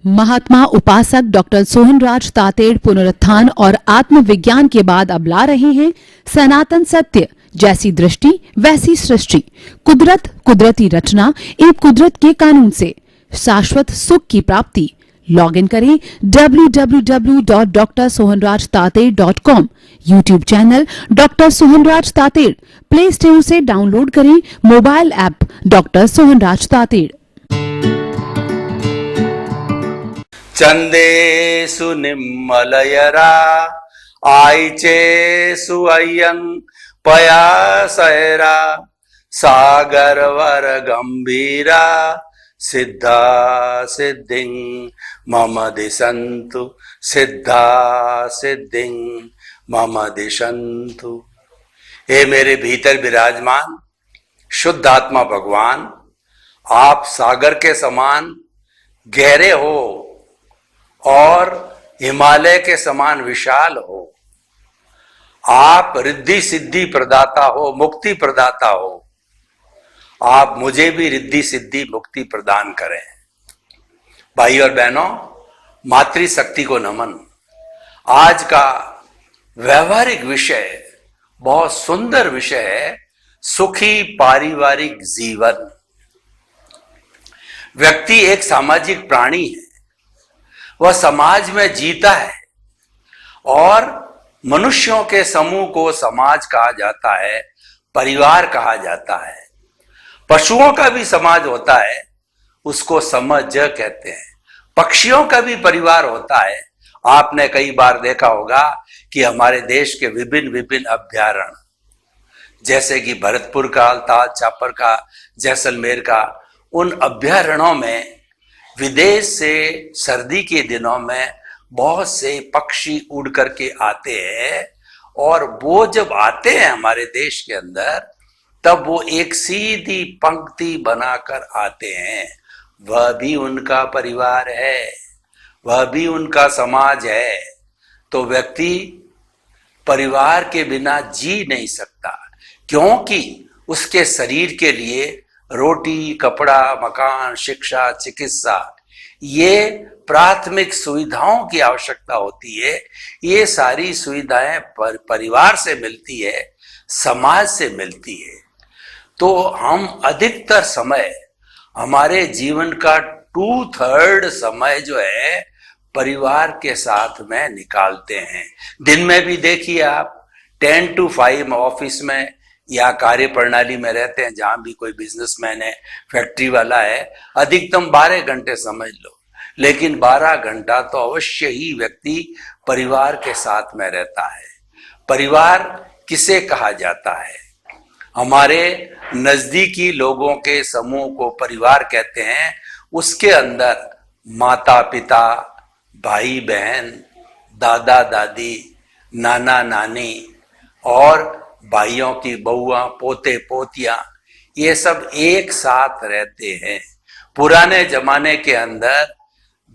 महात्मा उपासक डॉक्टर सोहनराज तातेड़ पुनरुत्थान और आत्मविज्ञान के बाद अब ला रहे हैं सनातन सत्य, जैसी दृष्टि वैसी सृष्टि, कुदरत, कुदरती रचना एवं कुदरत के कानून से शाश्वत सुख की प्राप्ति। लॉग इन करें www.drsohanrajtated.com, YouTube channel doctor Sohanraj Tated, Play Store से डाउनलोड करें mobile app doctor Sohanraj Tated. चंदेषु निम्मलयरा आयचेषु अय्यं पयासैरा सागरवर गंभीरा सिद्धा सिद्धिं मम दिशन्तु सिद्धा सिद्धिं मम दिशन्तु। हे मेरे भीतर विराजमान शुद्ध आत्मा भगवान, आप सागर के समान गहरे हो और हिमालय के समान विशाल हो। आप रिद्धि सिद्धि प्रदाता हो, मुक्ति प्रदाता हो। आप मुझे भी रिद्धि सिद्धि मुक्ति प्रदान करें। भाई और बहनों, मातृशक्ति को नमन। आज का व्यवहारिक विषय बहुत सुंदर विषय है, सुखी पारिवारिक जीवन। व्यक्ति एक सामाजिक प्राणी है, वह समाज में जीता है और मनुष्यों के समूह को समाज कहा जाता है, परिवार कहा जाता है। पशुओं का भी समाज होता है, उसको समज कहते हैं। पक्षियों का भी परिवार होता है। आपने कई बार देखा होगा कि हमारे देश के विभिन्न विभिन्न अभयारण्य, जैसे कि भरतपुर का, ताल चापर का, जैसलमेर का, उन अभयारण्यों में विदेश से सर्दी के दिनों में बहुत से पक्षी उड़ करके आते हैं और वो जब आते हैं हमारे देश के अंदर, तब वो एक सीधी पंक्ति बनाकर आते हैं। वह भी उनका परिवार है, वह भी उनका समाज है। तो व्यक्ति परिवार के बिना जी नहीं सकता, क्योंकि उसके शरीर के लिए रोटी, कपड़ा, मकान, शिक्षा, चिकित्सा, ये प्राथमिक सुविधाओं की आवश्यकता होती है। ये सारी सुविधाएं परिवार से मिलती है, समाज से मिलती है। तो हम अधिकतर समय, हमारे जीवन का 2/3 समय जो है परिवार के साथ में निकालते हैं। दिन में भी देखिए आप 10 to 5 ऑफिस में या कार्य प्रणाली में रहते हैं, जहां भी कोई बिजनेसमैन है, फैक्ट्री वाला है, अधिकतम 12 घंटे समझ लो, लेकिन 12 घंटा तो अवश्य ही व्यक्ति परिवार के साथ में रहता है। परिवार किसे कहा जाता है? हमारे नजदीकी लोगों के समूह को परिवार कहते हैं। उसके अंदर माता पिता, भाई बहन, दादा दादी, नाना नानी और भाइयों की बहुआ, पोते पोतियां, ये सब एक साथ रहते हैं। पुराने जमाने के अंदर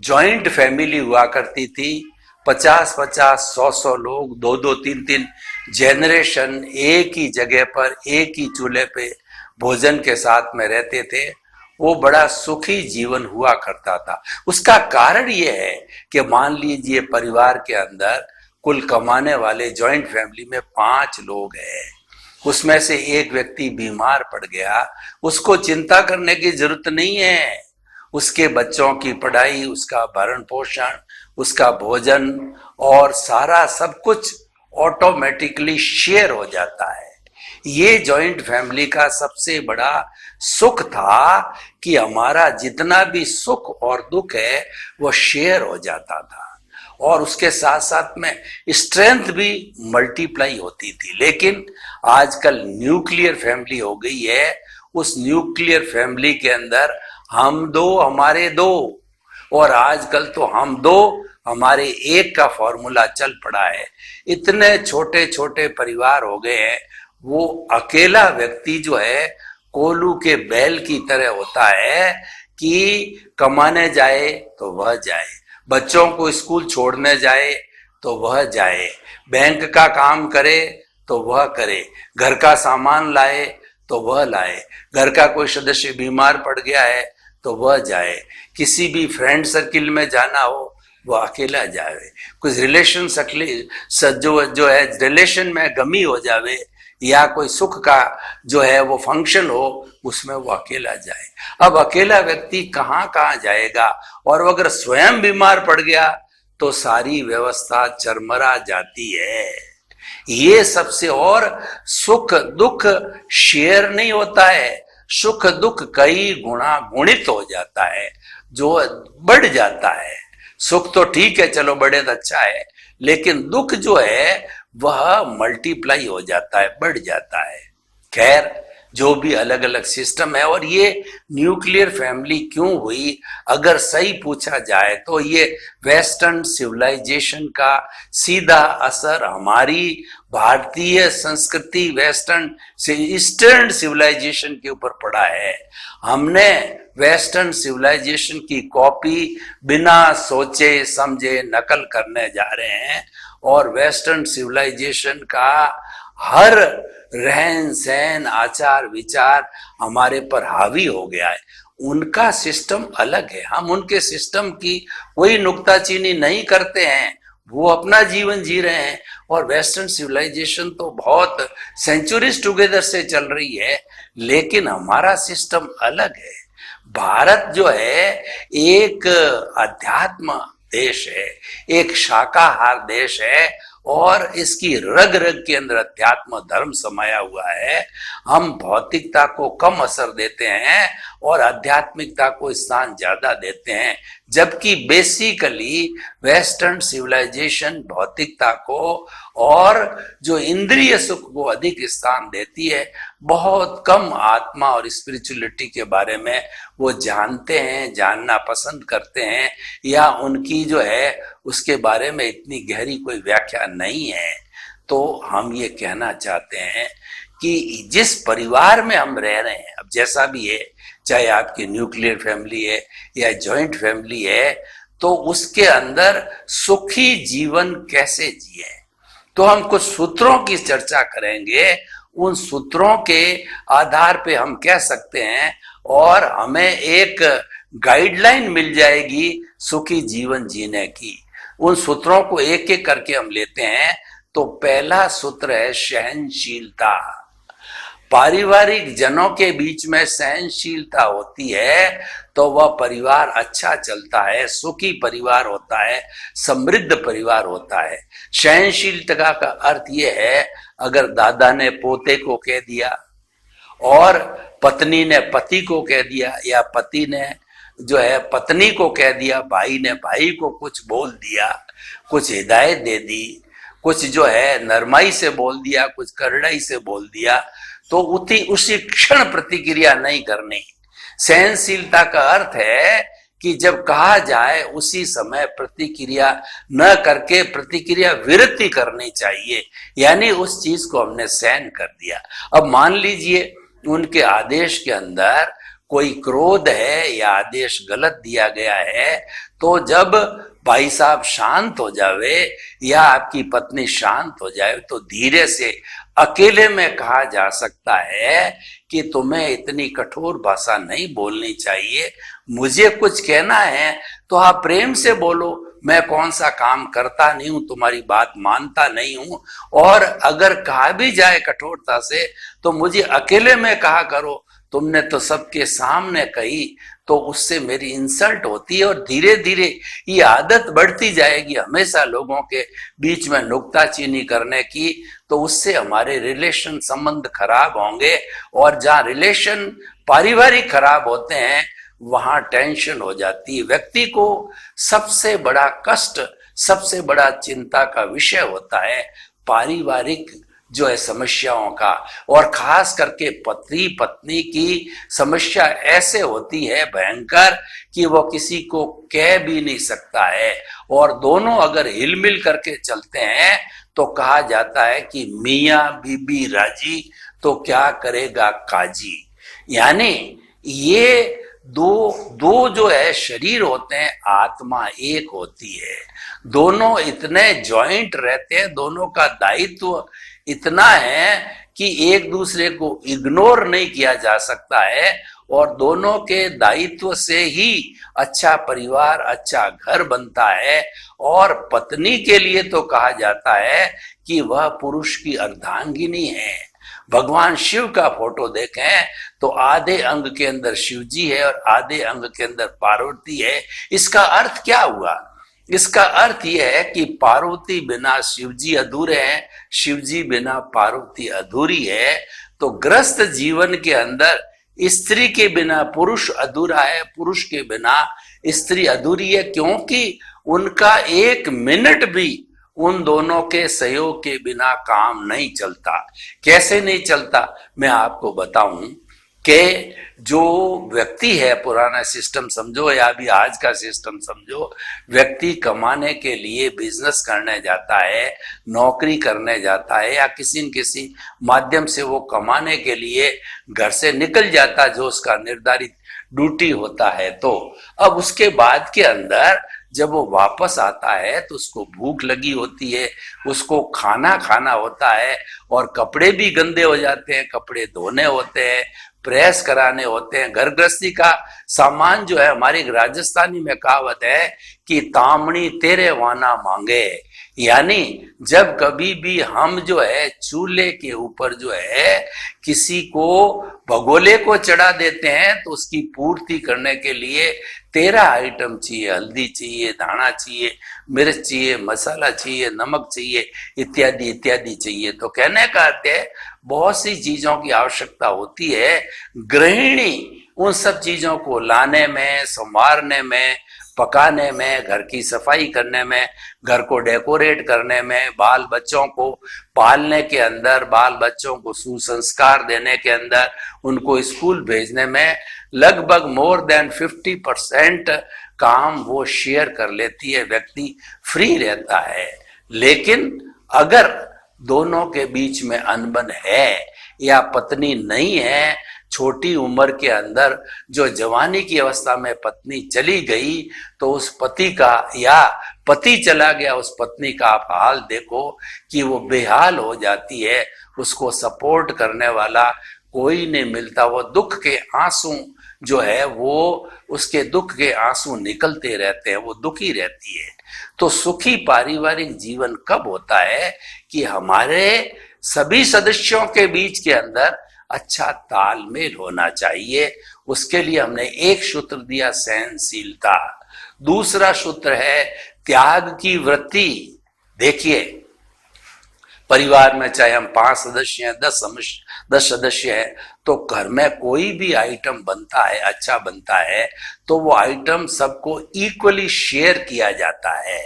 जॉइंट फैमिली हुआ करती थी। 50-50, 100-100 लोग, 2-2, 3-3 जनरेशन एक ही जगह पर, एक ही चूल्हे पे भोजन के साथ में रहते थे। वो बड़ा सुखी जीवन हुआ करता था। उसका कारण ये है कि मान लीजिए परिवार के अंदर कुल कमाने वाले जॉइंट फैमिली में 5 लोग हैं, उसमें से एक व्यक्ति बीमार पड़ गया, उसको चिंता करने की जरूरत नहीं है। उसके बच्चों की पढ़ाई, उसका भरण पोषण, उसका भोजन और सारा सब कुछ ऑटोमेटिकली शेयर हो जाता है। ये जॉइंट फैमिली का सबसे बड़ा सुख था कि हमारा जितना भी सुख और दुख है वो शेयर हो जाता था, और उसके साथ साथ में स्ट्रेंथ भी मल्टीप्लाई होती थी। लेकिन आजकल न्यूक्लियर फैमिली हो गई है। उस न्यूक्लियर फैमिली के अंदर हम 2 हमारे 2, और आजकल तो हम 2 हमारे 1 का फॉर्मूला चल पड़ा है। इतने छोटे छोटे परिवार हो गए हैं। वो अकेला व्यक्ति जो है कोल्हू के बैल की तरह होता है कि कमाने जाए तो वह जाए, बच्चों को स्कूल छोड़ने जाए तो वह जाए, बैंक का काम करे तो वह करे, घर का सामान लाए तो वह लाए, घर का कोई सदस्य बीमार पड़ गया है तो वह जाए, किसी भी फ्रेंड सर्किल में जाना हो वो अकेला जावे, कुछ रिलेशन जो है रिलेशन में गमी हो जावे या कोई सुख का जो है वो फंक्शन हो उसमें वो अकेला जाए। अब अकेला व्यक्ति कहाँ कहाँ जाएगा, और वो अगर स्वयं बीमार पड़ गया तो सारी व्यवस्था चरमरा जाती है। ये सबसे, और सुख दुख शेयर नहीं होता है, सुख दुख कई गुणा गुणित हो जाता है, जो बढ़ जाता है। सुख तो ठीक है, चलो बढ़े तो अच्छा है, लेकिन दुख जो है वह मल्टीप्लाई हो जाता है, बढ़ जाता है। खैर, जो भी अलग अलग सिस्टम है, और ये न्यूक्लियर फैमिली क्यों हुई, अगर सही पूछा जाए तो ये वेस्टर्न सिविलाइजेशन का सीधा असर हमारी भारतीय संस्कृति वेस्टर्न से ईस्टर्न सिविलाइजेशन के ऊपर पड़ा है। हमने वेस्टर्न सिविलाइजेशन की कॉपी बिना सोचे समझे नकल करने जा रहे हैं, और वेस्टर्न सिविलाइजेशन का हर रहन सहन आचार विचार हमारे पर हावी हो गया है। उनका सिस्टम अलग है, हम उनके सिस्टम की कोई नुक्ताचीनी नहीं करते हैं, वो अपना जीवन जी रहे हैं। और वेस्टर्न सिविलाइजेशन तो बहुत सेंचुरीज टुगेदर से चल रही है, लेकिन हमारा सिस्टम अलग है। भारत जो है एक अध्यात्म देश है, एक शाकाहार देश है, और इसकी रग रग के अंदर अध्यात्म धर्म समाया हुआ है। हम भौतिकता को कम असर देते हैं और आध्यात्मिकता को स्थान ज्यादा देते हैं, जबकि बेसिकली वेस्टर्न सिविलाइजेशन भौतिकता को और जो इंद्रिय सुख को अधिक स्थान देती है। बहुत कम आत्मा और स्पिरिचुअलिटी के बारे में वो जानते हैं, जानना पसंद करते हैं, या उनकी जो है उसके बारे में इतनी गहरी कोई व्याख्या नहीं है। तो हम ये कहना चाहते हैं कि जिस परिवार में हम रह रहे हैं, अब जैसा भी है, चाहे आपकी न्यूक्लियर फैमिली है या जॉइंट फैमिली है, तो उसके अंदर सुखी जीवन कैसे जिए, तो हम कुछ सूत्रों की चर्चा करेंगे। उन सूत्रों के आधार पे हम कह सकते हैं, और हमें एक गाइडलाइन मिल जाएगी सुखी जीवन जीने की। उन सूत्रों को एक एक करके हम लेते हैं। तो पहला सूत्र है सहनशीलता। पारिवारिक जनों के बीच में सहनशीलता होती है तो वह परिवार अच्छा चलता है, सुखी परिवार होता है, समृद्ध परिवार होता है। सहनशीलता का अर्थ यह है, अगर दादा ने पोते को कह दिया और पत्नी ने पति को कह दिया, या पति ने जो है पत्नी को कह दिया, भाई ने भाई को कुछ बोल दिया, कुछ हिदायत दे दी, कुछ जो है नरमाई से बोल दिया, कुछ करड़ाई से बोल दिया, तो उसी क्षण प्रतिक्रिया नहीं करनी। सहनशीलता का अर्थ है कि जब कहा जाए उसी समय प्रतिक्रिया न करके प्रतिक्रिया विरति करनी चाहिए, यानी उस चीज को हमने सहन कर दिया। अब मान लीजिए उनके आदेश के अंदर कोई क्रोध है या आदेश गलत दिया गया है, तो जब भाई साहब शांत हो जावे या आपकी पत्नी शांत हो जाए, तो धीरे से अकेले में कहा जा सकता है कि तुम्हें इतनी कठोर भाषा नहीं बोलनी चाहिए, मुझे कुछ कहना है तो आप प्रेम से बोलो, मैं कौन सा काम करता नहीं हूं, तुम्हारी बात मानता नहीं हूं, और अगर कहा भी जाए कठोरता से तो मुझे अकेले में कहा करो, तुमने तो सबके सामने कही तो उससे मेरी इंसल्ट होती है। और धीरे धीरे ये आदत बढ़ती जाएगी हमेशा लोगों के बीच में नुक्ताचीनी करने की, तो उससे हमारे रिलेशन संबंध खराब होंगे, और जहाँ रिलेशन पारिवारिक खराब होते हैं वहां टेंशन हो जाती है। व्यक्ति को सबसे बड़ा कष्ट, सबसे बड़ा चिंता का विषय होता है पारिवारिक जो है समस्याओं का, और खास करके पति पत्नी की समस्या ऐसे होती है भयंकर कि वो किसी को कह भी नहीं सकता है, और दोनों अगर हिलमिल करके चलते हैं तो कहा जाता है कि मियां बीबी राजी तो क्या करेगा काजी। यानी ये दो जो है शरीर होते हैं, आत्मा एक होती है, दोनों इतने जॉइंट रहते हैं, दोनों का दायित्व इतना है कि एक दूसरे को इग्नोर नहीं किया जा सकता है, और दोनों के दायित्व से ही अच्छा परिवार, अच्छा घर बनता है। और पत्नी के लिए तो कहा जाता है कि वह पुरुष की अर्धांगिनी है। भगवान शिव का फोटो देखें तो आधे अंग के अंदर शिव जी है और आधे अंग के अंदर पार्वती है। इसका अर्थ क्या हुआ? इसका अर्थ यह है कि पार्वती बिना शिवजी अधूरे हैं, शिवजी बिना पार्वती अधूरी है। तो ग्रस्त जीवन के अंदर स्त्री के बिना पुरुष अधूरा है, पुरुष के बिना स्त्री अधूरी है, क्योंकि उनका एक मिनट भी उन दोनों के सहयोग के बिना काम नहीं चलता। कैसे नहीं चलता मैं आपको बताऊं कि जो व्यक्ति है, पुराना सिस्टम समझो या अभी आज का सिस्टम समझो, व्यक्ति कमाने के लिए बिजनेस करने जाता है, नौकरी करने जाता है या किसी न किसी माध्यम से वो कमाने के लिए घर से निकल जाता है, जो उसका निर्धारित ड्यूटी होता है। तो अब उसके बाद के अंदर जब वो वापस आता है तो उसको भूख लगी होती है, उसको खाना खाना होता है और कपड़े भी गंदे हो जाते हैं, कपड़े धोने होते हैं, प्रेस कराने होते हैं। घर गृहस्थी का सामान जो है, हमारी राजस्थानी में कहावत है कि तामणी तेरे वाना मांगे, यानी जब कभी भी हम जो है चूल्हे के ऊपर जो है किसी को भगोले को चढ़ा देते हैं तो उसकी पूर्ति करने के लिए 13 आइटम चाहिए, हल्दी चाहिए, धाना चाहिए, मिर्च चाहिए, मसाला चाहिए, नमक चाहिए, इत्यादि इत्यादि चाहिए। तो कहने का अर्थ है बहुत सी चीजों की आवश्यकता होती है। गृहिणी उन सब चीजों को लाने में, संवारने में, पकाने में, घर की सफाई करने में, घर को डेकोरेट करने में, बाल बच्चों को पालने के अंदर, बाल बच्चों को सुसंस्कार देने के अंदर, उनको स्कूल भेजने में लगभग मोर देन 50% काम वो शेयर कर लेती है, व्यक्ति फ्री रहता है। लेकिन अगर दोनों के बीच में अनबन है या पत्नी नहीं है, छोटी उम्र के अंदर जो जवानी की अवस्था में पत्नी चली गई, तो उस पति का या पति चला गया, उस पत्नी का आप हाल देखो कि वो बेहाल हो जाती है। उसको सपोर्ट करने वाला कोई नहीं मिलता। वो दुख के आंसू जो है वो उसके दुख के आंसू निकलते रहते हैं, वो दुखी रहती है। तो सुखी पारिवारिक जीवन कब होता है कि हमारे सभी सदस्यों के बीच के अंदर अच्छा तालमेल होना चाहिए। उसके लिए हमने एक सूत्र दिया, सहनशीलता। दूसरा सूत्र है त्याग की वृत्ति। देखिए, परिवार में चाहे हम 5 सदस्य हैं, 10 सदस्य हैं, तो घर में कोई भी आइटम बनता है, अच्छा बनता है, तो वो आइटम सबको इक्वली शेयर किया जाता है।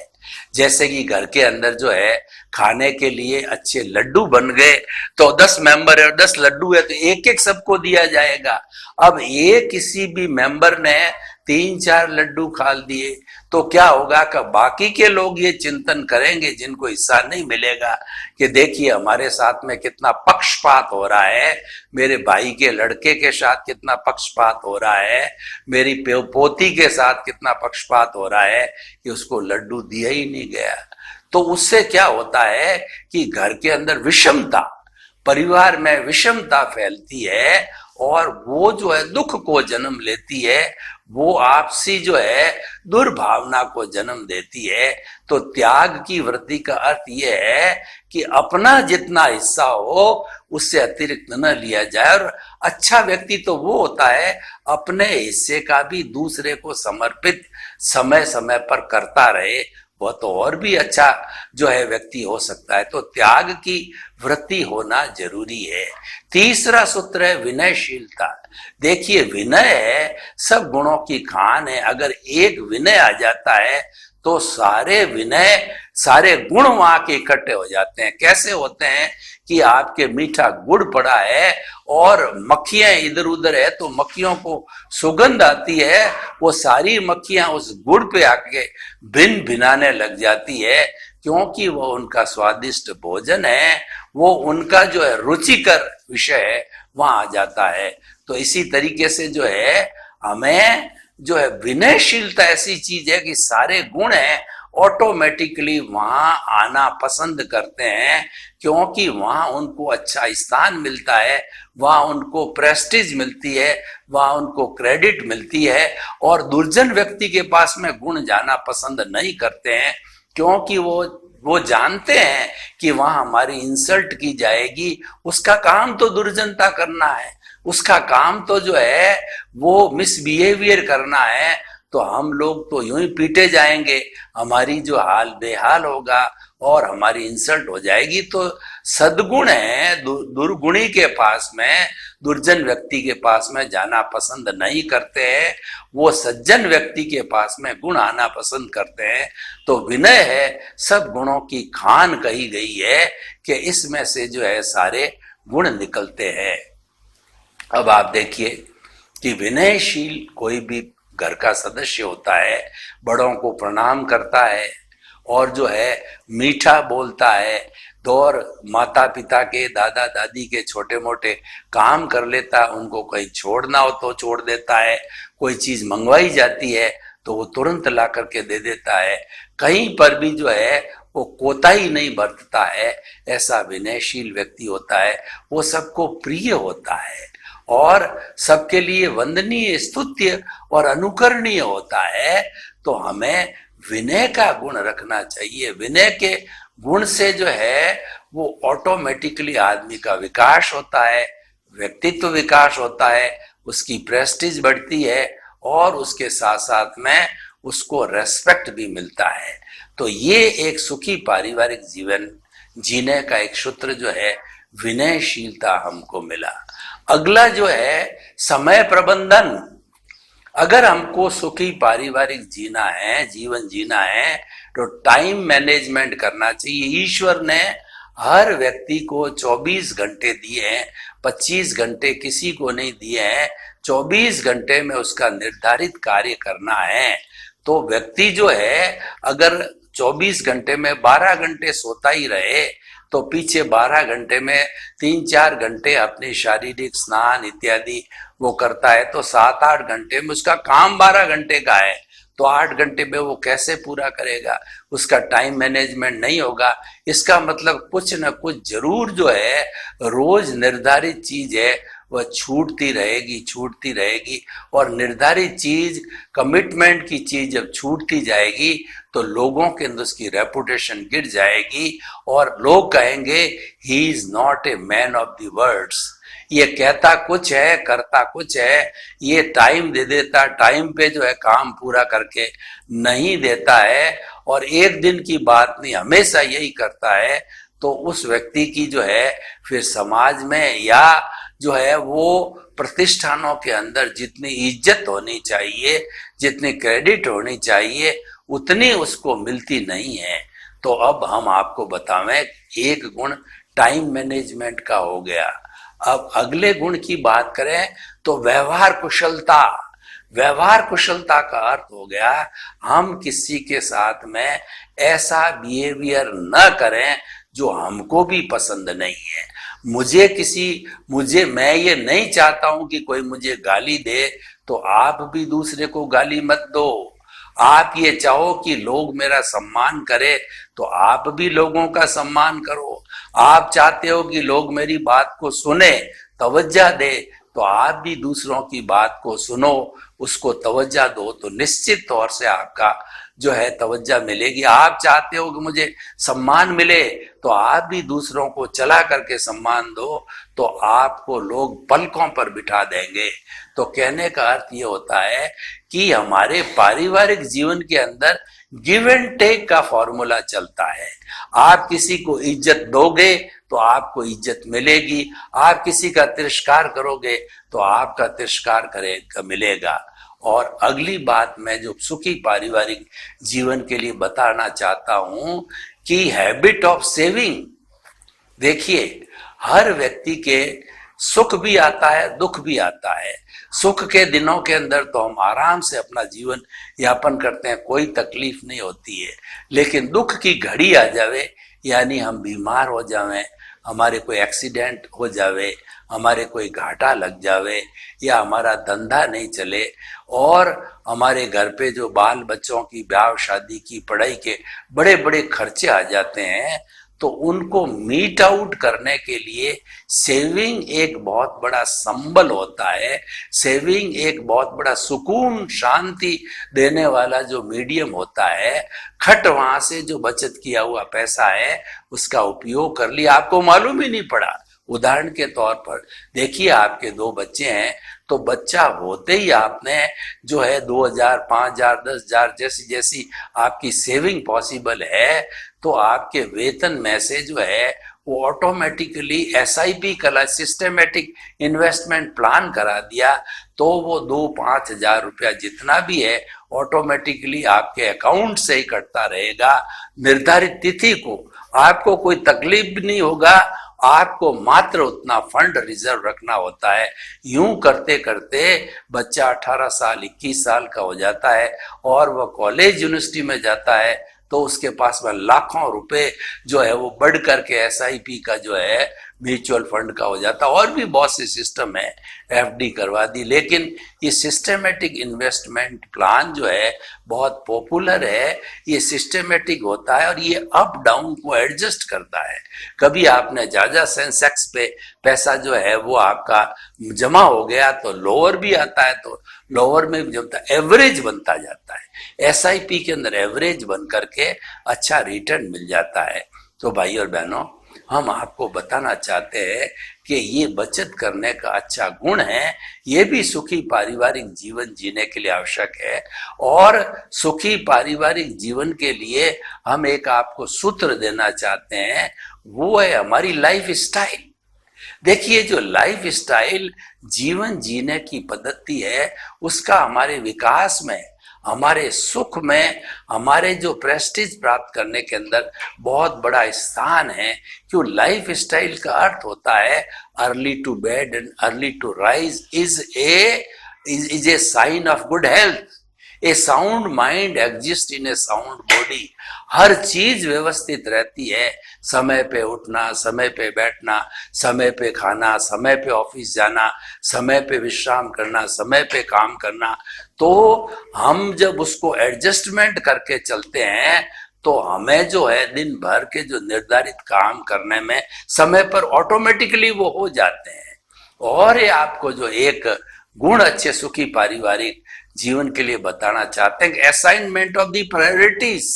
जैसे कि घर के अंदर जो है खाने के लिए अच्छे लड्डू बन गए, तो 10 मेंबर है और 10 लड्डू है, तो एक एक सबको दिया जाएगा। अब ये किसी भी मेंबर ने 3-4 लड्डू खा दिए तो क्या होगा कि बाकी के लोग ये चिंतन करेंगे, जिनको हिस्सा नहीं मिलेगा, कि देखिए हमारे साथ में कितना पक्षपात हो रहा है, मेरे भाई के लड़के के साथ कितना पक्षपात हो रहा है, मेरी पोती के साथ कितना पक्षपात हो रहा है कि उसको लड्डू दिया ही नहीं गया। तो उससे क्या होता है कि घर के अंदर विषमता, परिवार में विषमता फैलती है और वो जो है दुख को जन्म लेती है, वो आपसी जो है दुर्भावना को जन्म देती है। तो त्याग की वृत्ति का अर्थ यह है कि अपना जितना हिस्सा हो उससे अतिरिक्त न लिया जाए। और अच्छा व्यक्ति तो वो होता है अपने हिस्से का भी दूसरे को समर्पित समय समय पर करता रहे, वह तो और भी अच्छा जो है व्यक्ति हो सकता है। तो त्याग की वृत्ति होना जरूरी है। तीसरा सूत्र है विनयशीलता। देखिए, विनय है सब गुणों की खान है। अगर एक विनय आ जाता है तो सारे विनय, सारे गुण वहां के इकट्ठे हो जाते हैं। कैसे होते हैं कि आपके मीठा गुड़ पड़ा है और मक्खियां इधर उधर है, तो मक्खियों को सुगंध आती है, वो सारी मक्खियां उस गुड़ पे आके भिन भिनाने लग जाती है, क्योंकि वो उनका स्वादिष्ट भोजन है, वो उनका जो है रुचिकर विषय है, वहां आ जाता है। तो इसी तरीके से जो है हमें जो है विनयशीलता ऐसी चीज है कि सारे गुण हैं ऑटोमेटिकली वहां आना पसंद करते हैं, क्योंकि वहां उनको अच्छा स्थान मिलता है, वहां उनको प्रेस्टीज मिलती है, वहां उनको क्रेडिट मिलती है। और दुर्जन व्यक्ति के पास में गुण जाना पसंद नहीं करते हैं, क्योंकि वो जानते हैं कि वहां हमारी इंसल्ट की जाएगी। उसका काम तो दुर्जनता करना है, उसका काम तो जो है वो मिसबिहेवियर करना है। तो हम लोग तो यूं ही पीटे जाएंगे, हमारी जो हाल बेहाल होगा और हमारी इंसल्ट हो जाएगी। तो सद्गुण है दुर्गुणी के पास में, दुर्जन व्यक्ति के पास में जाना पसंद नहीं करते हैं, वो सज्जन व्यक्ति के पास में गुण आना पसंद करते हैं। तो विनय है सब गुणों की खान कही गई है कि इसमें से जो है सारे गुण निकलते हैं। अब आप देखिए कि विनयशील कोई भी घर का सदस्य होता है, बड़ों को प्रणाम करता है और जो है मीठा बोलता है, और माता पिता के दादा दादी के छोटे मोटे काम कर लेता है, उनको कहीं छोड़ना हो तो छोड़ देता है, कोई चीज मंगवाई जाती है तो वो तुरंत ला करके दे देता है, कहीं पर भी जो है वो कोताही नहीं बरतता है। ऐसा विनयशील व्यक्ति होता है, वो सबको प्रिय होता है और सबके लिए वंदनीय, स्तुत्य और अनुकरणीय होता है। तो हमें विनय का गुण रखना चाहिए। विनय के गुण से जो है वो ऑटोमेटिकली आदमी का विकास होता है, व्यक्तित्व विकास होता है, उसकी प्रेस्टीज बढ़ती है और उसके साथ साथ में उसको रेस्पेक्ट भी मिलता है। तो ये एक सुखी पारिवारिक जीवन जीने का एक सूत्र जो है विनयशीलता हमको मिला। अगला जो है समय प्रबंधन। अगर हमको सुखी पारिवारिक जीना है, जीवन जीना है, तो टाइम मैनेजमेंट करना चाहिए। ईश्वर ने हर व्यक्ति को 24 घंटे दिए हैं, 25 घंटे किसी को नहीं दिए हैं। 24 घंटे में उसका निर्धारित कार्य करना है। तो व्यक्ति जो है अगर 24 घंटे में 12 घंटे सोता ही रहे तो पीछे 12 घंटे में 3-4 घंटे अपने शारीरिक स्नान इत्यादि वो करता है, तो 7-8 घंटे में उसका काम 12 घंटे का है। तो 8 घंटे में वो कैसे पूरा करेगा? उसका टाइम मैनेजमेंट नहीं होगा। इसका मतलब कुछ न कुछ जरूर जो है रोज निर्धारित चीज है वह छूटती रहेगी। और निर्धारित चीज, कमिटमेंट की चीज जब छूटती जाएगी तो लोगों के अंदर उसकी रेपुटेशन गिर जाएगी और लोग कहेंगे he is not a man of the words. ये कहता कुछ है, करता कुछ है, ये टाइम दे देता, टाइम पे जो है काम पूरा करके नहीं देता है, और एक दिन की बात नहीं हमेशा यही करता है। तो उस व्यक्ति की जो है फिर समाज में या जो है वो प्रतिष्ठानों के अंदर जितनी इज्जत होनी चाहिए, जितनी क्रेडिट होनी चाहिए, उतनी उसको मिलती नहीं है। तो अब हम आपको बतावें, एक गुण टाइम मैनेजमेंट का हो गया। अब अगले गुण की बात करें तो व्यवहार कुशलता। व्यवहार कुशलता का अर्थ हो गया हम किसी के साथ में ऐसा बिहेवियर न करें जो हमको भी पसंद नहीं है। मैं ये नहीं चाहता हूं कि कोई मुझे गाली दे, तो आप भी दूसरे को गाली मत दो। आप ये चाहो कि लोग मेरा सम्मान करें, तो आप भी लोगों का सम्मान करो। आप चाहते हो कि लोग मेरी बात को सुने, तवज्जो दे, तो आप भी दूसरों की बात को सुनो, उसको तवज्जो दो, तो निश्चित तौर से आपका जो है तवज्जो मिलेगी। आप चाहते हो कि मुझे सम्मान मिले, तो आप भी दूसरों को चला करके सम्मान दो, तो आपको लोग पलकों पर बिठा देंगे। तो कहने का अर्थ ये होता है कि हमारे पारिवारिक जीवन के अंदर गिव एंड टेक का फॉर्मूला चलता है। आप किसी को इज्जत दोगे तो आपको इज्जत मिलेगी, आप किसी का तिरस्कार करोगे तो आपका तिरस्कार मिलेगा। और अगली बात मैं जो सुखी पारिवारिक जीवन के लिए बताना चाहता हूं कि हैबिट ऑफ सेविंग। देखिए, हर व्यक्ति के सुख भी आता है, दुख भी आता है। सुख के दिनों के अंदर तो हम आराम से अपना जीवन यापन करते हैं, कोई तकलीफ नहीं होती है। लेकिन दुख की घड़ी आ जावे, यानी हम बीमार हो जावें, हमारे कोई एक्सीडेंट हो जावे, हमारे कोई घाटा लग जावे, या हमारा धंधा नहीं चले, और हमारे घर पे जो बाल बच्चों की ब्याह शादी की पढ़ाई के बड़े बड़े खर्चे आ जाते हैं, तो उनको मीट आउट करने के लिए सेविंग एक बहुत बड़ा संबल होता है। सेविंग एक बहुत बड़ा सुकून शांति देने वाला जो मीडियम होता है। खट वहां से जो बचत किया हुआ पैसा है उसका उपयोग कर लिया, आपको मालूम ही नहीं पड़ा। उदाहरण के तौर पर देखिए, आपके 2 बच्चे हैं, तो बच्चा होते ही आपने जो है 2000, 5000, 10,000 जैसी जैसी आपकी सेविंग पॉसिबल है, तो आपके वेतन में से जो है वो ऑटोमेटिकली एसआईपी कला सिस्टमेटिक इन्वेस्टमेंट प्लान करा दिया, तो वो 2-5 हजार रुपया जितना भी है ऑटोमेटिकली आपके अकाउंट से ही कटता रहेगा। निर्धारित तिथि को आपको कोई तकलीफ भी नहीं होगा, आपको मात्र उतना फंड रिजर्व रखना होता है। यूं करते करते बच्चा 18 साल 21 साल का हो जाता है और वह कॉलेज यूनिवर्सिटी में जाता है, तो उसके पास में लाखों रुपए जो है वो बढ़ करके एसआईपी का जो है म्यूचुअल फंड का हो जाता है। और भी बहुत से सिस्टम है, एफडी करवा दी, लेकिन ये सिस्टमेटिक इन्वेस्टमेंट प्लान जो है बहुत पॉपुलर है। ये सिस्टमेटिक होता है और ये अप डाउन को एडजस्ट करता है। कभी आपने ज्यादा सेंसेक्स पे पैसा जो है वो आपका जमा हो गया तो लोअर भी आता है, तो लोअर में भी जमता है, एवरेज बनता जाता है। एसआईपी के अंदर एवरेज बन करके अच्छा रिटर्न मिल जाता है। तो भाई और बहनों, हम आपको बताना चाहते हैं कि ये बचत करने का अच्छा गुण है, ये भी सुखी पारिवारिक जीवन जीने के लिए आवश्यक है। और सुखी पारिवारिक जीवन के लिए हम एक आपको सूत्र देना चाहते हैं, वो है हमारी लाइफ स्टाइल। देखिए, जो लाइफ स्टाइल जीवन जीने की पद्धति है, उसका हमारे विकास में, हमारे सुख में, हमारे जो प्रेस्टीज प्राप्त करने के अंदर बहुत बड़ा स्थान है। क्यों? लाइफ स्टाइल का अर्थ होता है early to bed and early to rise is a sign of good health. A sound mind exist in a sound body. हर चीज व्यवस्थित रहती है, समय पे उठना, समय पे बैठना, समय पे खाना, समय पे ऑफिस जाना, समय पे विश्राम करना, समय पे काम करना। तो हम जब उसको एडजस्टमेंट करके चलते हैं तो हमें जो है दिन भर के जो निर्धारित काम करने में समय पर ऑटोमेटिकली वो हो जाते हैं। और ये आपको जो एक गुण अच्छे सुखी पारिवारिक जीवन के लिए बताना चाहते हैं कि असाइनमेंट ऑफ द प्रायोरिटीज।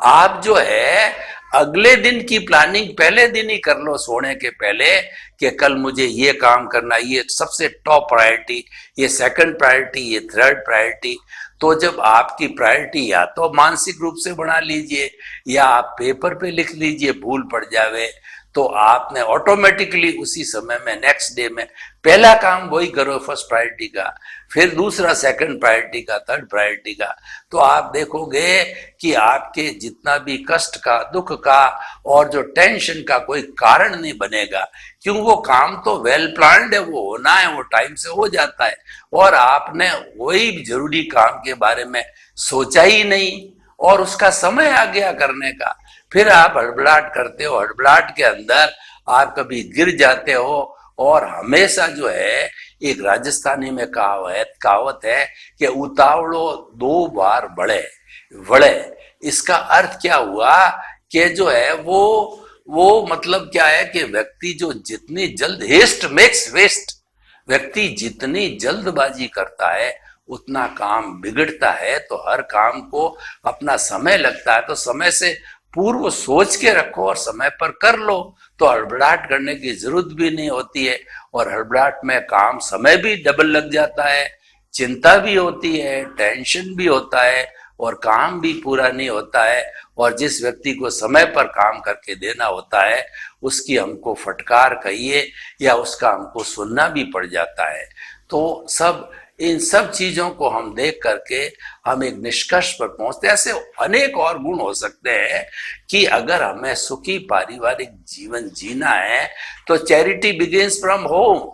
आप जो है अगले दिन की प्लानिंग पहले दिन ही कर लो, सोने के पहले, कि कल मुझे ये काम करना, ये सबसे टॉप प्रायोरिटी, ये सेकंड प्रायोरिटी, ये थर्ड प्रायोरिटी। तो जब आपकी प्रायोरिटी या तो मानसिक रूप से बना लीजिए या आप पेपर पे लिख लीजिए, भूल पड़ जावे, तो आपने ऑटोमेटिकली उसी समय में नेक्स्ट डे में पहला काम वही करो फर्स्ट प्रायोरिटी का, फिर दूसरा सेकंड प्रायोरिटी का, थर्ड प्रायोरिटी का। तो आप देखोगे कि आपके जितना भी कष्ट का, दुख का और जो टेंशन का कोई कारण नहीं बनेगा, क्यों? वो काम तो वेल प्लान्ड है, वो होना है, वो टाइम से हो जाता है, और आपने वही जरूरी काम के बारे में सोचा ही नहीं और उसका समय आ गया करने का। फिर आप हड़बड़ाहट करते हो, हड़बड़ाहट के अंदर आप कभी गिर जाते हो। और हमेशा जो है एक राजस्थानी में कहावत है कि उतावड़ो 2 बार बढ़े। इसका अर्थ क्या हुआ कि जो है वो मतलब क्या है कि व्यक्ति जो जितनी जल्द, हेस्ट मेक्स वेस्ट, व्यक्ति जितनी जल्दबाजी करता है उतना काम बिगड़ता है। तो हर काम को अपना समय लगता है, तो समय से पूर्व सोच के रखो और समय पर कर लो, तो हड़बड़ाहट करने की जरूरत भी नहीं होती है। और हड़बड़ाहट में काम समय भी डबल लग जाता है, चिंता भी होती है, टेंशन भी होता है और काम भी पूरा नहीं होता है। और जिस व्यक्ति को समय पर काम करके देना होता है उसकी हमको फटकार कहिए या उसका हमको सुनना भी पड़ जाता है। तो इन सब चीजों को हम देख करके हम एक निष्कर्ष पर पहुंचते हैं। ऐसे अनेक और गुण हो सकते हैं कि अगर हमें सुखी पारिवारिक जीवन जीना है तो चैरिटी बिगिंस फ्रॉम होम।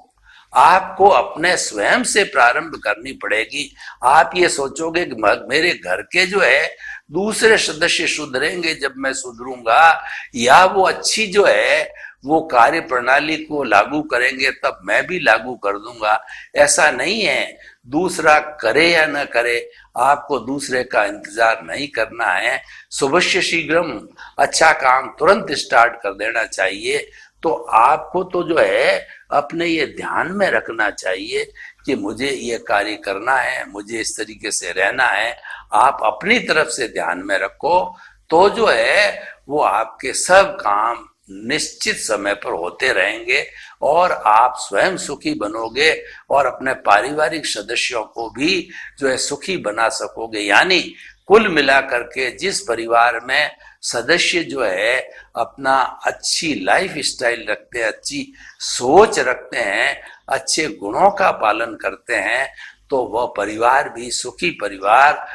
आपको अपने स्वयं से प्रारंभ करनी पड़ेगी। आप ये सोचोगे कि मेरे घर के जो है दूसरे सदस्य सुधरेंगे जब मैं सुधरूंगा, या वो अच्छी जो है वो कार्य प्रणाली को लागू करेंगे तब मैं भी लागू कर दूंगा, ऐसा नहीं है। दूसरा करे या न करे, आपको दूसरे का इंतजार नहीं करना है। शुभस्य शीघ्रम, अच्छा काम तुरंत स्टार्ट कर देना चाहिए। तो आपको तो जो है अपने ये ध्यान में रखना चाहिए कि मुझे ये कार्य करना है, मुझे इस तरीके से रहना है। आप अपनी तरफ से ध्यान में रखो तो जो है वो आपके सब काम निश्चित समय पर होते रहेंगे और आप स्वयं सुखी बनोगे और अपने पारिवारिक सदस्यों को भी जो है सुखी बना सकोगे। यानी कुल मिलाकर के जिस परिवार में सदस्य जो है अपना अच्छी लाइफ स्टाइल रखते हैं, अच्छी सोच रखते हैं, अच्छे गुणों का पालन करते हैं, तो वह परिवार भी सुखी परिवार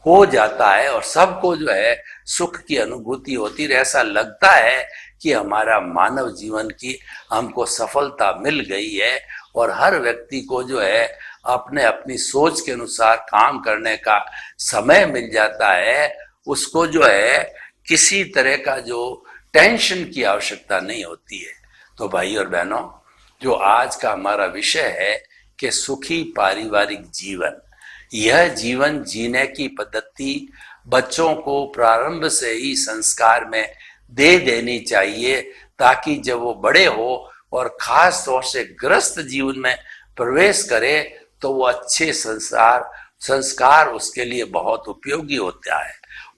हो जाता है और सबको जो है सुख की अनुभूति होती है। ऐसा लगता है कि हमारा मानव जीवन की हमको सफलता मिल गई है और हर व्यक्ति को जो है अपने अपनी सोच के अनुसार काम करने का समय मिल जाता है। उसको जो है किसी तरह का जो टेंशन की आवश्यकता नहीं होती है। तो भाई और बहनों, जो आज का हमारा विषय है कि सुखी पारिवारिक जीवन, यह जीवन जीने की पद्धति बच्चों को प्रारंभ से ही संस्कार में दे देनी चाहिए, ताकि जब वो बड़े हो और खास तौर से ग्रस्त जीवन में प्रवेश करे तो वो अच्छे संस्कार उसके लिए बहुत उपयोगी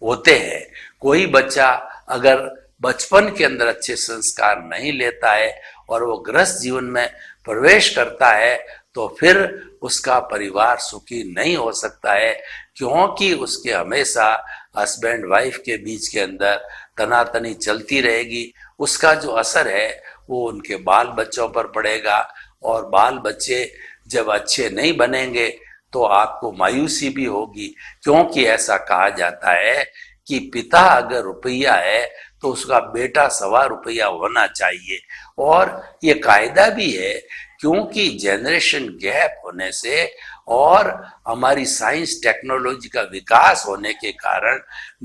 होते हैं। कोई बच्चा अगर बचपन के अंदर अच्छे संस्कार नहीं लेता है और वो ग्रस्त जीवन में प्रवेश करता है तो फिर उसका परिवार सुखी नहीं हो सकता है, क्योंकि उसके हमेशा हस्बैंड वाइफ के बीच के अंदर तनातनी चलती रहेगी। उसका जो असर है वो उनके बाल बच्चों पर पड़ेगा और बाल बच्चे जब अच्छे नहीं बनेंगे तो आपको मायूसी भी होगी, क्योंकि ऐसा कहा जाता है कि पिता अगर रुपया है तो उसका बेटा ₹1.25 होना चाहिए। और ये कायदा भी है, क्योंकि जनरेशन गैप होने से और हमारी साइंस टेक्नोलॉजी का विकास होने के कारण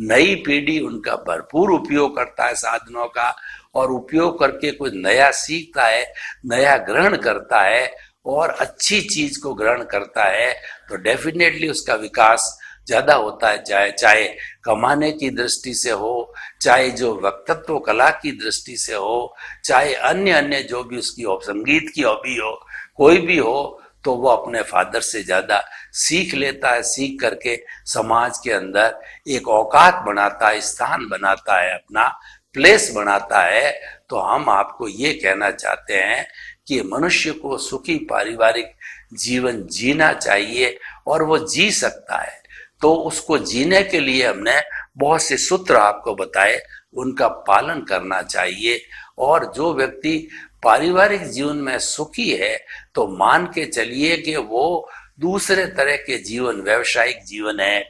नई पीढ़ी उनका भरपूर उपयोग करता है साधनों का, और उपयोग करके कुछ नया सीखता है, नया ग्रहण करता है और अच्छी चीज को ग्रहण करता है, तो डेफिनेटली उसका विकास ज्यादा होता है। चाहे कमाने की दृष्टि से हो, चाहे जो वक्तत्व कला की दृष्टि से हो, चाहे अन्य जो भी उसकी हो, संगीत की हॉबी हो, कोई भी हो, तो वो अपने फादर से ज्यादा सीख लेता है। सीख करके समाज के अंदर एक औकात बनाता है, स्थान बनाता है, अपना प्लेस बनाता है। तो हम आपको ये कहना चाहते हैं कि मनुष्य को सुखी पारिवारिक जीवन जीना चाहिए और वो जी सकता है। तो उसको जीने के लिए हमने बहुत से सूत्र आपको बताए, उनका पालन करना चाहिए। और जो व्यक्ति पारिवारिक जीवन में सुखी है तो मान के चलिए कि वो दूसरे तरह के जीवन, व्यवसायिक जीवन है,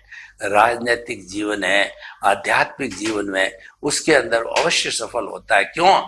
राजनीतिक जीवन है, आध्यात्मिक जीवन में उसके अंदर अवश्य सफल होता है। क्यों?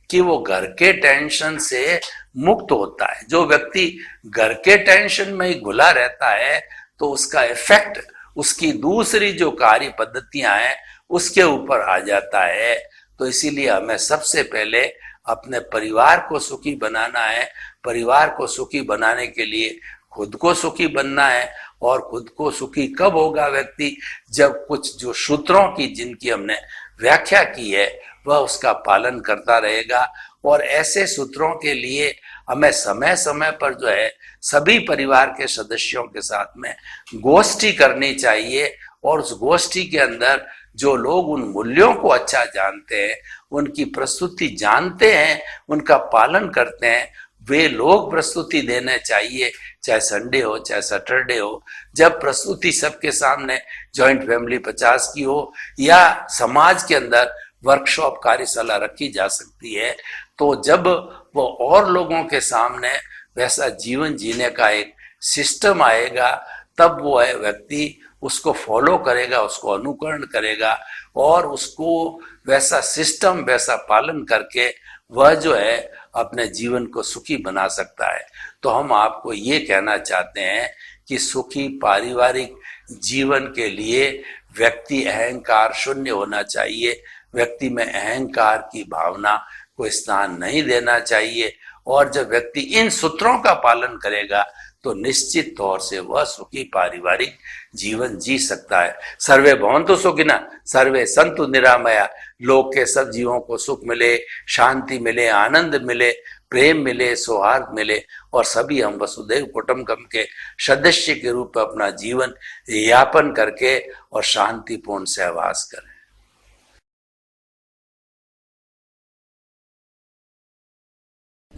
कि वो घर के टेंशन से मुक्त होता है। जो व्यक्ति घर के टेंशन में ही घुला रहता है तो उसका इफेक्ट उसकी दूसरी जो कार्य पद्धतियां हैं उसके ऊपर आ जाता है। तो इसीलिए हमें सबसे पहले अपने परिवार को सुखी बनाना है। परिवार को सुखी बनाने के लिए खुद को सुखी बनना है। और खुद को सुखी कब होगा व्यक्ति? जब कुछ जो सूत्रों की जिनकी हमने व्याख्या की है वह उसका पालन करता रहेगा। और ऐसे सूत्रों के लिए हमें समय समय पर जो है सभी परिवार के सदस्यों के साथ में गोष्ठी करनी चाहिए। और उस गोष्ठी के अंदर जो लोग उन मूल्यों को अच्छा जानते हैं, उनकी प्रस्तुति जानते हैं, उनका पालन करते हैं, वे लोग प्रस्तुति देने चाहिए। चाहे संडे हो, चाहे सैटरडे हो, जब प्रस्तुति सबके सामने जॉइंट फैमिली 50 की हो या समाज के अंदर वर्कशॉप कार्यशाला रखी जा सकती है, तो जब वो और लोगों के सामने वैसा जीवन जीने का एक सिस्टम आएगा तब वो है व्यक्ति उसको फॉलो करेगा, उसको अनुकरण करेगा और उसको वैसा सिस्टम, वैसा पालन करके वह जो है अपने जीवन को सुखी बना सकता है। तो हम आपको ये कहना चाहते हैं कि सुखी पारिवारिक जीवन के लिए व्यक्ति अहंकार शून्य होना चाहिए। व्यक्ति में अहंकार की भावना को स्नान नहीं देना चाहिए। और जब व्यक्ति इन सूत्रों का पालन करेगा तो निश्चित तौर से वह सुखी पारिवारिक जीवन जी सकता है। सर्वे भवन्तु सुखिनः, सर्वे सन्तु निरामया। लोक के सब जीवों को सुख मिले, शांति मिले, आनंद मिले, प्रेम मिले, सौहार्द मिले और सभी हम वसुधैव कुटुंबकम के सदस्य के रूप में अपना जीवन यापन करके और शांतिपूर्ण सहवास करें।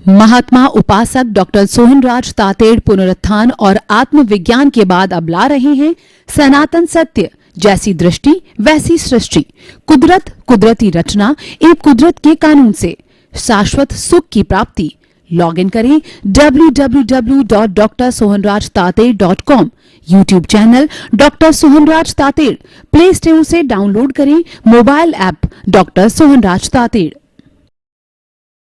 महात्मा उपासक डॉक्टर सोहनराज तातेड़ पुनरुत्थान और आत्मविज्ञान के बाद अब ला रहे हैं सनातन सत्य, जैसी दृष्टि वैसी सृष्टि, कुदरत, कुदरती रचना एवं कुदरत के कानून से शाश्वत सुख की प्राप्ति। लॉग इन करें www.drsohanrajtated.com, YouTube channel doctor Sohanraj Tated, Play Store से डाउनलोड करें mobile app doctor Sohanraj Tated.